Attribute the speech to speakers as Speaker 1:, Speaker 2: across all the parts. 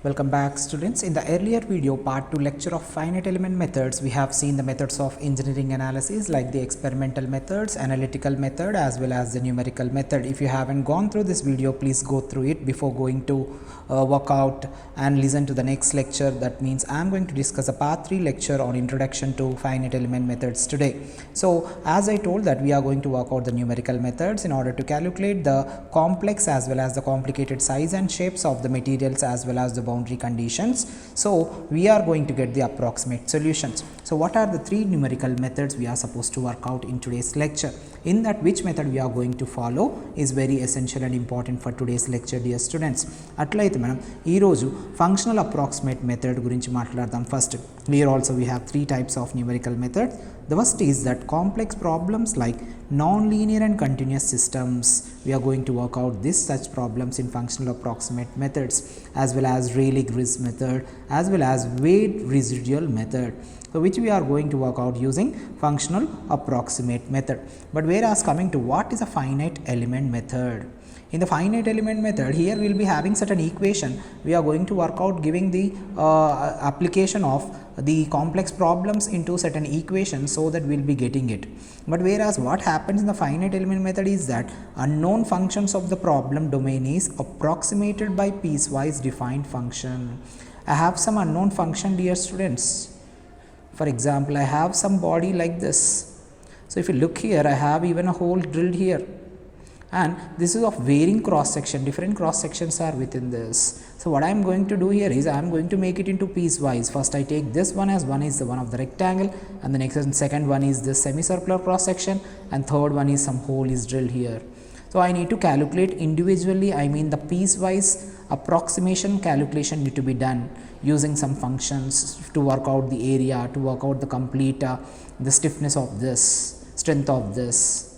Speaker 1: Welcome back students. In the earlier video part 2 lecture of finite element methods, we have seen the methods of engineering analysis like the experimental methods, analytical method as well as the numerical method. If you haven't gone through this video, please go through it before going to work out and listen to the next lecture. That means I'm going to discuss a part 3 lecture on introduction to finite element methods today. So as I told that we are going to work out the numerical methods in order to calculate the complex as well as the complicated size and shapes of the materials as well as the boundary conditions. So we are going to get the approximate solutions. So what are the three numerical methods we are supposed to work out in today's lecture? In that, which method we are going to follow is very essential and important for today's lecture, dear students. అట్లయితే మనం ఈ రోజు functional approximate method గురించి మాట్లాడదాం. First, here also we have three types of numerical methods. The first is that complex problems like non-linear and continuous systems, we are going to work out such problems in functional approximate methods, as well as Rayleigh-Ghys method, as well as weight residual method, so which we are going to work out using functional approximate method. But whereas coming to what is a finite element method, in the finite element method, here we will be having certain equation. We are going to work out giving the application of the complex problems into certain equations so that we will be getting it. But whereas what happens in the finite element method is that unknown functions of the problem domain is approximated by piecewise defined function. I have some unknown function, dear students. For example, I have some body like this. So if you look here, I have even a hole drilled here. And this is of varying cross section, different cross sections are within this. So what I am going to do here is I am going to make it into piecewise. First I take this one as one is the one of the rectangle, and the next and second one is this semicircular cross section, and third one is some hole is drilled here. So I need to calculate individually, I mean the piecewise approximation calculation need to be done using some functions to work out the area, to work out the complete the stiffness of this, strength of this.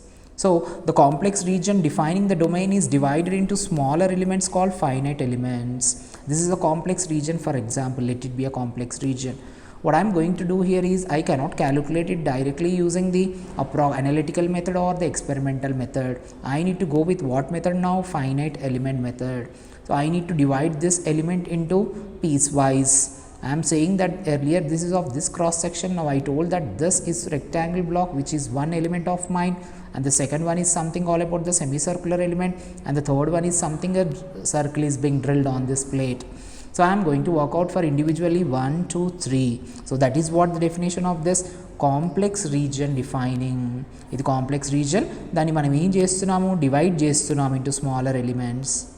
Speaker 1: So the complex region defining the domain is divided into smaller elements called finite elements. This is a complex region, for example, let it be a complex region. What I am going to do here is I cannot calculate it directly using the analytical method or the experimental method. I need to go with what method now? Finite element method. So I need to divide this element into piecewise. I am saying that earlier this is of this cross section. Now I told that this is rectangle block which is one element of mine, and the second one is something all about the semicircular element, and the third one is something a circle is being drilled on this plate. So I am going to work out for individually 1, 2, 3. So that is what the definition of this complex region defining. This complex region dani manam em chestunnamo, divide chestunnam into smaller elements,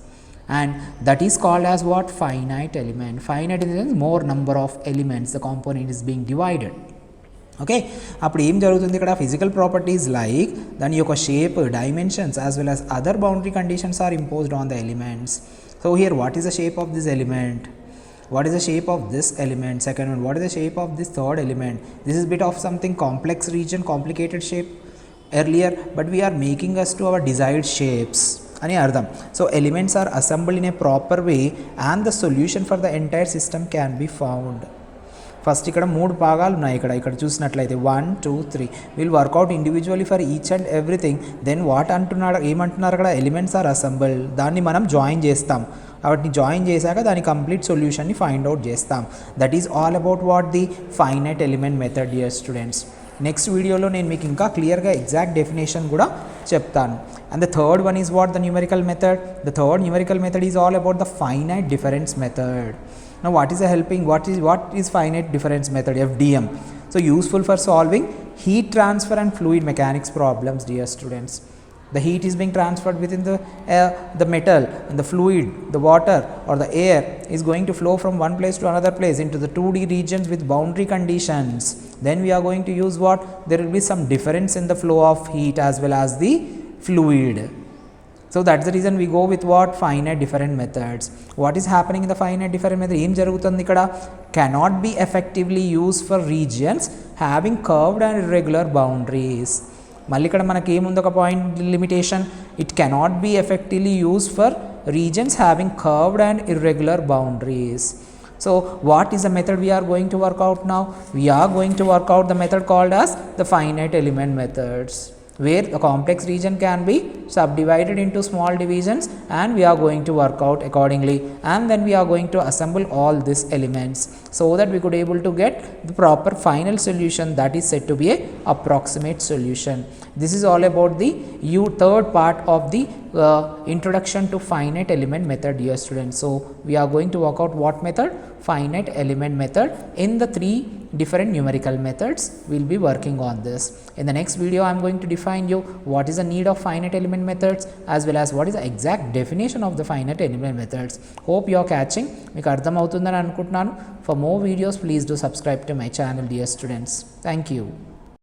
Speaker 1: and that is called as what? Finite element. Finite is more number of elements, the component is being divided. Okay, అప్పుడు ఏం జరుగుతుంది ఇక్కడ? Physical properties like దాని యొక్క shape, dimensions as well as other boundary conditions are imposed on the elements. So here what is the shape of this element? What is the shape of this element? Second one, what is the shape of this third element? This is bit of something complex region, complicated shape earlier, but we are making us to our desired shapes అని అర్థం. So elements are assembled in a proper way and the solution for the entire system can be found. First ఇక్కడ మూడు భాగాలు ఉన్నాయి. ఇక్కడ చూసినట్లయితే 1, 2, 3 will work out individually for each and everything. Then what అంటున్నాడు, ఏమంటున్నారు అక్కడ? Elements are assembled. దాన్ని మనం జాయిన్ చేస్తాం. వాటిని జాయిన్ చేశాక దాని కంప్లీట్ సొల్యూషన్ని ఫైండ్ అవుట్ చేస్తాం. That is all about what the finite element method, dear students. Next వీడియోలో నేను మీకు ఇంకా క్లియర్గా ఎగ్జాక్ట్ డెఫినేషన్ కూడా చెప్తాను. And the third one is what? The numerical method. The third numerical method is all about the finite difference method. Now what is a helping, what is finite difference method, FDM? So useful for solving heat transfer and fluid mechanics problems, dear students. The heat is being transferred within the metal, and the fluid, the water or the air is going to flow from one place to another place into the 2D regions with boundary conditions. Then we are going to use what? There will be some difference in the flow of heat as well as the fluid. So that's the reason we go with what? Finite different methods. What is happening in the finite different method? Em jarugutundi ikkada? Cannot be effectively used for regions having curved and irregular boundaries. Malli ikkada manaki em undi oka point limitation. It cannot be effectively used for regions having curved and irregular boundaries. So what is the method we are going to work out now? We are going to work out the method called as the finite element methods. where the complex region can be subdivided into small divisions, and we are going to work out accordingly, and then we are going to assemble all these elements so that we could able to get the proper final solution that is said to be a approximate solution. This is all about the third part of the introduction to finite element method, dear students. So we are going to work out what method? Finite element method. In the 3 different numerical methods we will be working on this. In the next video I am going to define you what is the need of finite element methods as well as what is the exact definition of the finite element methods. Hope you are catching. మీకు అర్థమవుతుందని అనుకుంటున్నాను. For more videos please do subscribe to my channel, dear students. Thank you.